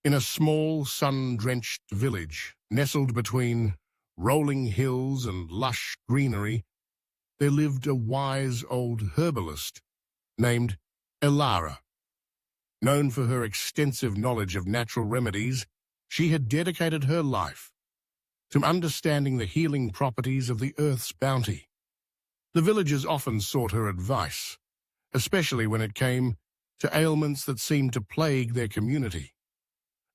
In a small, sun-drenched village, nestled between rolling hills and lush greenery, there lived a wise old herbalist named Elara. Known for her extensive knowledge of natural remedies, she had dedicated her life to understanding the healing properties of the earth's bounty. The villagers often sought her advice, especially when it came to ailments that seemed to plague their community.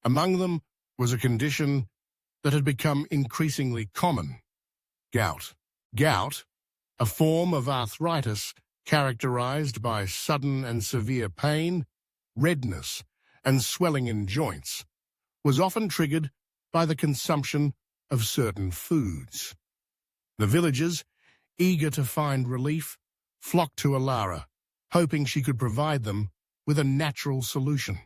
Among them was a condition that had become increasingly common: gout. Gout, a form of arthritis characterized by sudden and severe pain, redness, and swelling in joints, was often triggered by the consumption of certain foods. The villagers, eager to find relief, flocked to Elara, hoping she could provide them with a natural solution.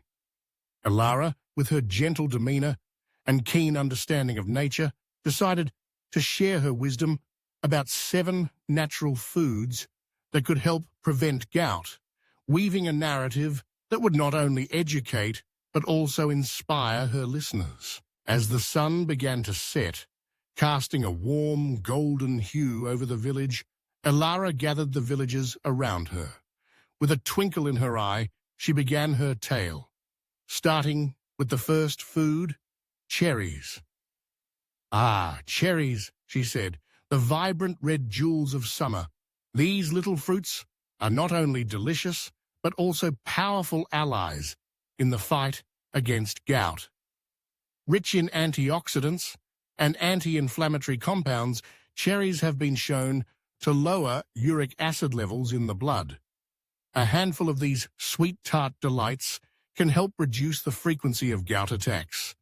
Elara, with her gentle demeanor and keen understanding of nature, decided to share her wisdom about 7 natural foods that could help prevent gout, weaving a narrative that would not only educate but also inspire her listeners. As the sun began to set, casting a warm golden hue over the village, Elara gathered the villagers around her. With a twinkle in her eye, she began her tale, starting with the first food, cherries. "Ah, cherries," she said, "the vibrant red jewels of summer. These little fruits are not only delicious, but also powerful allies in the fight against gout. Rich in antioxidants and anti-inflammatory compounds, cherries have been shown to lower uric acid levels in the blood. A handful of these sweet tart delights can help reduce the frequency of gout attacks,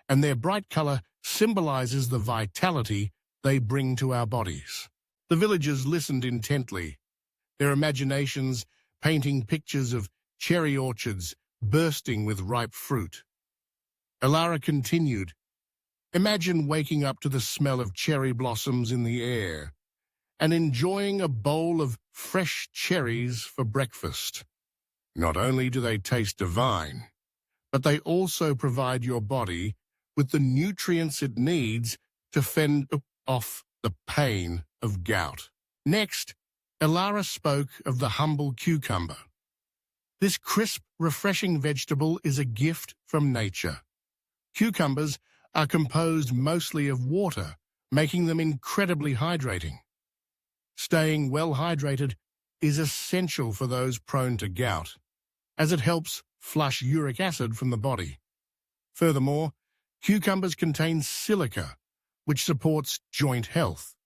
and their bright color symbolizes the vitality they bring to our bodies." The villagers listened intently, their imaginations painting pictures of cherry orchards bursting with ripe fruit. Elara continued, "Imagine waking up to the smell of cherry blossoms in the air and enjoying a bowl of fresh cherries for breakfast. Not only do they taste divine, but they also provide your body with the nutrients it needs to fend off the pain of gout." Next, Elara spoke of the humble cucumber. This crisp, refreshing vegetable is a gift from nature. Cucumbers are composed mostly of water, making them incredibly hydrating. Staying well hydrated is essential for those prone to gout, as it helps flush uric acid from the body. Furthermore, cucumbers contain silica, which supports joint health.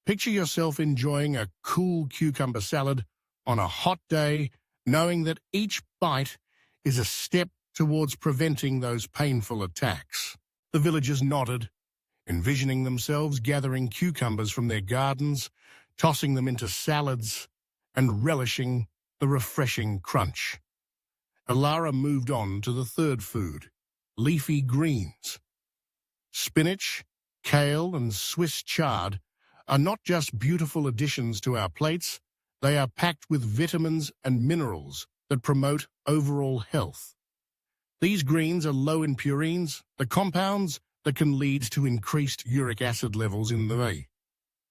Picture yourself enjoying a cool cucumber salad on a hot day, knowing that each bite is a step towards preventing those painful attacks. The villagers nodded, envisioning themselves gathering cucumbers from their gardens, tossing them into salads, and relishing the refreshing crunch. Elara moved on to the third food, leafy greens. Spinach, kale, and Swiss chard are not just beautiful additions to our plates, they are packed with vitamins and minerals that promote overall health. These greens are low in purines, the compounds that can lead to increased uric acid levels in the body.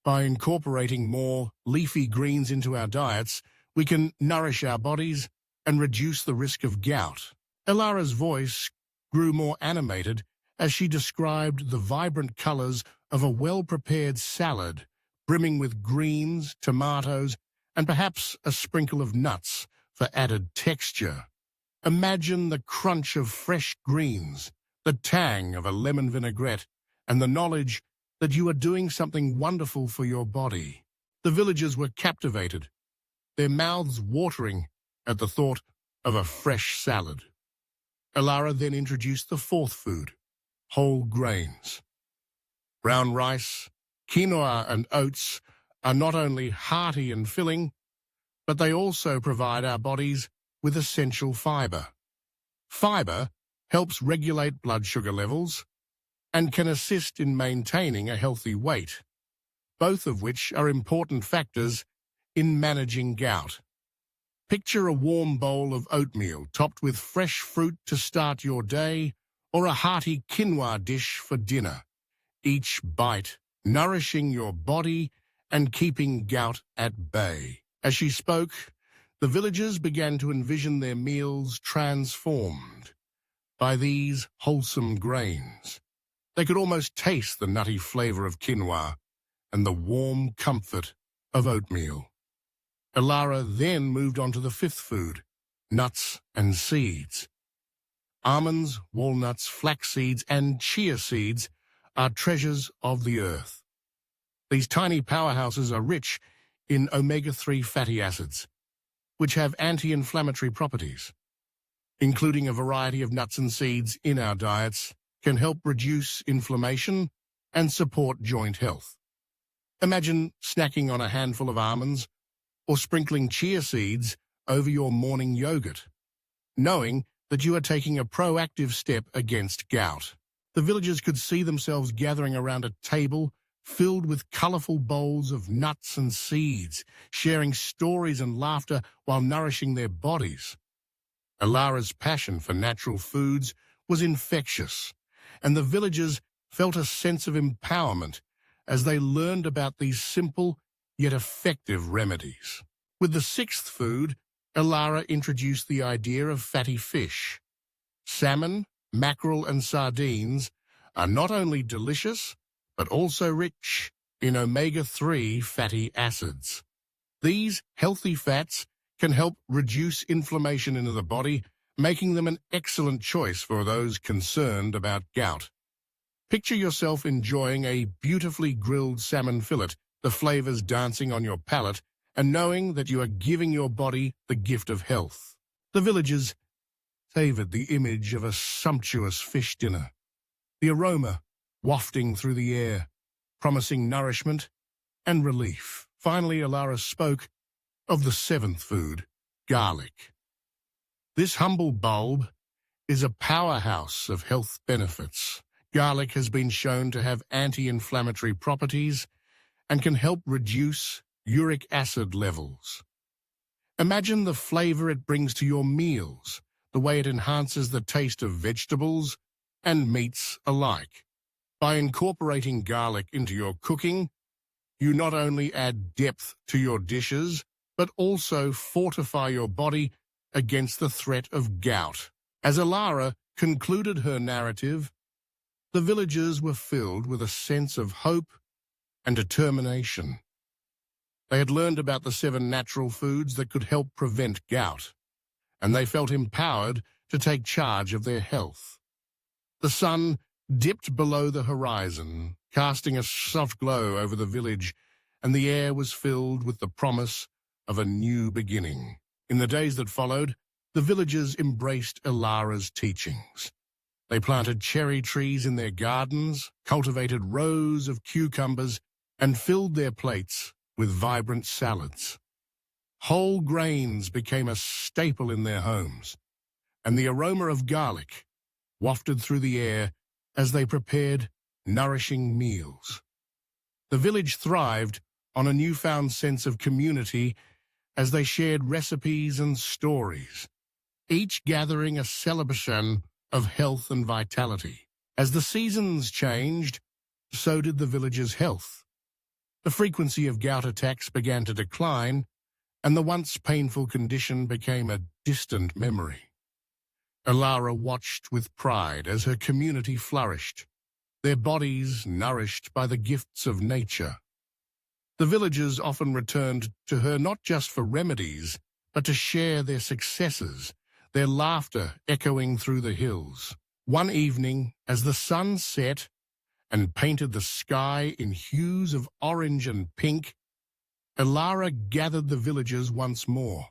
By incorporating more leafy greens into our diets, we can nourish our bodies and reduce the risk of gout. Elara's voice grew more animated as she described the vibrant colors of a well-prepared salad, brimming with greens, tomatoes, and perhaps a sprinkle of nuts for added texture. Imagine the crunch of fresh greens, the tang of a lemon vinaigrette, and the knowledge that you are doing something wonderful for your body. The villagers were captivated, their mouths watering at the thought of a fresh salad. Elara then introduced the fourth food, whole grains. Brown rice, quinoa, and oats are not only hearty and filling, but they also provide our bodies with essential fiber. Fiber helps regulate blood sugar levels and can assist in maintaining a healthy weight, both of which are important factors in managing gout. Picture a warm bowl of oatmeal topped with fresh fruit to start your day, or a hearty quinoa dish for dinner, each bite nourishing your body and keeping gout at bay. As she spoke, the villagers began to envision their meals transformed by these wholesome grains. They could almost taste the nutty flavor of quinoa and the warm comfort of oatmeal. Ilara then moved on to the fifth food, nuts and seeds. Almonds, walnuts, flax seeds, and chia seeds are treasures of the earth. These tiny powerhouses are rich in omega-3 fatty acids, which have anti-inflammatory properties. Including a variety of nuts and seeds in our diets can help reduce inflammation and support joint health. Imagine snacking on a handful of almonds or sprinkling chia seeds over your morning yogurt, knowing that you are taking a proactive step against gout. The villagers could see themselves gathering around a table filled with colorful bowls of nuts and seeds, sharing stories and laughter while nourishing their bodies. Ilara's passion for natural foods was infectious, and the villagers felt a sense of empowerment as they learned about these simple yet effective remedies. With the sixth food, Ilara introduced the idea of fatty fish. Salmon, mackerel, and sardines are not only delicious, but also rich in omega-3 fatty acids. These healthy fats can help reduce inflammation in the body, making them an excellent choice for those concerned about gout. Picture yourself enjoying a beautifully grilled salmon fillet, the flavors dancing on your palate, and knowing that you are giving your body the gift of health. The villagers savored the image of a sumptuous fish dinner, the aroma wafting through the air, promising nourishment and relief. Finally, Ilara spoke of the seventh food, garlic. This humble bulb is a powerhouse of health benefits. Garlic has been shown to have anti-inflammatory properties and can help reduce uric acid levels. Imagine the flavor it brings to your meals, the way it enhances the taste of vegetables and meats alike. By incorporating garlic into your cooking, you not only add depth to your dishes, but also fortify your body against the threat of gout. As Ilara concluded her narrative, the villagers were filled with a sense of hope and determination. They had learned about the 7 natural foods that could help prevent gout, and they felt empowered to take charge of their health. The sun dipped below the horizon, casting a soft glow over the village, and the air was filled with the promise of a new beginning. In the days that followed, the villagers embraced Ilara's teachings. They planted cherry trees in their gardens, cultivated rows of cucumbers, and filled their plates with vibrant salads. Whole grains became a staple in their homes, and the aroma of garlic wafted through the air as they prepared nourishing meals. The village thrived on a newfound sense of community as they shared recipes and stories, each gathering a celebration of health and vitality. As the seasons changed, so did the village's health. The frequency of gout attacks began to decline, and the once painful condition became a distant memory. Ilara watched with pride as her community flourished, their bodies nourished by the gifts of nature. The villagers often returned to her not just for remedies, but to share their successes, their laughter echoing through the hills. One evening, as the sun set and painted the sky in hues of orange and pink, Ilara gathered the villagers once more.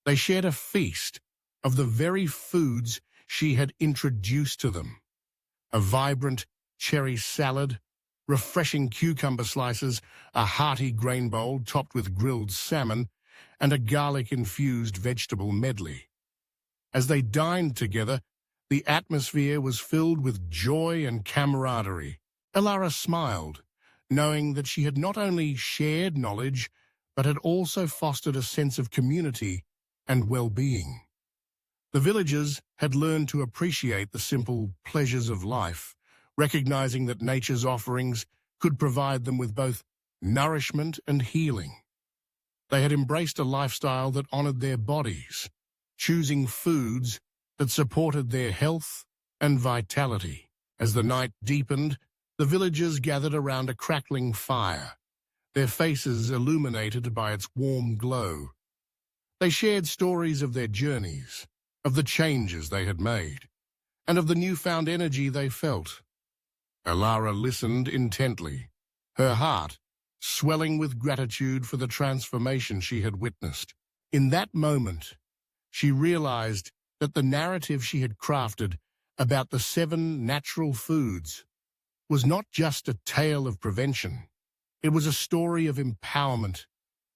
They shared a feast of the very foods she had introduced to them: a vibrant cherry salad, refreshing cucumber slices, a hearty grain bowl topped with grilled salmon, and a garlic-infused vegetable medley. As they dined together, the atmosphere was filled with joy and camaraderie. Ilara smiled, knowing that she had not only shared knowledge, but had also fostered a sense of community and well-being. The villagers had learned to appreciate the simple pleasures of life, recognizing that nature's offerings could provide them with both nourishment and healing. They had embraced a lifestyle that honored their bodies, choosing foods that supported their health and vitality. As the night deepened, the villagers gathered around a crackling fire, their faces illuminated by its warm glow. They shared stories of their journeys, of the changes they had made, and of the newfound energy they felt. Alara listened intently, her heart swelling with gratitude for the transformation she had witnessed. In that moment, she realized that the narrative she had crafted about the 7 natural foods was not just a tale of prevention. It was a story of empowerment,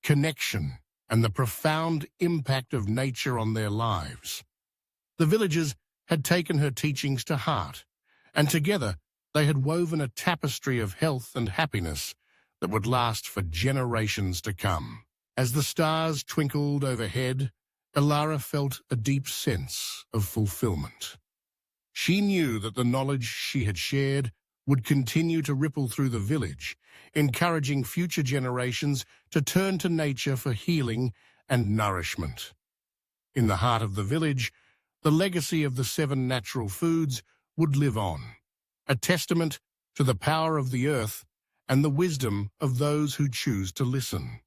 connection, and the profound impact of nature on their lives. The villagers had taken her teachings to heart, and together they had woven a tapestry of health and happiness that would last for generations to come. As the stars twinkled overhead, Alara felt a deep sense of fulfillment. She knew that the knowledge she had shared would continue to ripple through the village, encouraging future generations to turn to nature for healing and nourishment. In the heart of the village, the legacy of the 7 natural foods would live on, a testament to the power of the earth and the wisdom of those who choose to listen.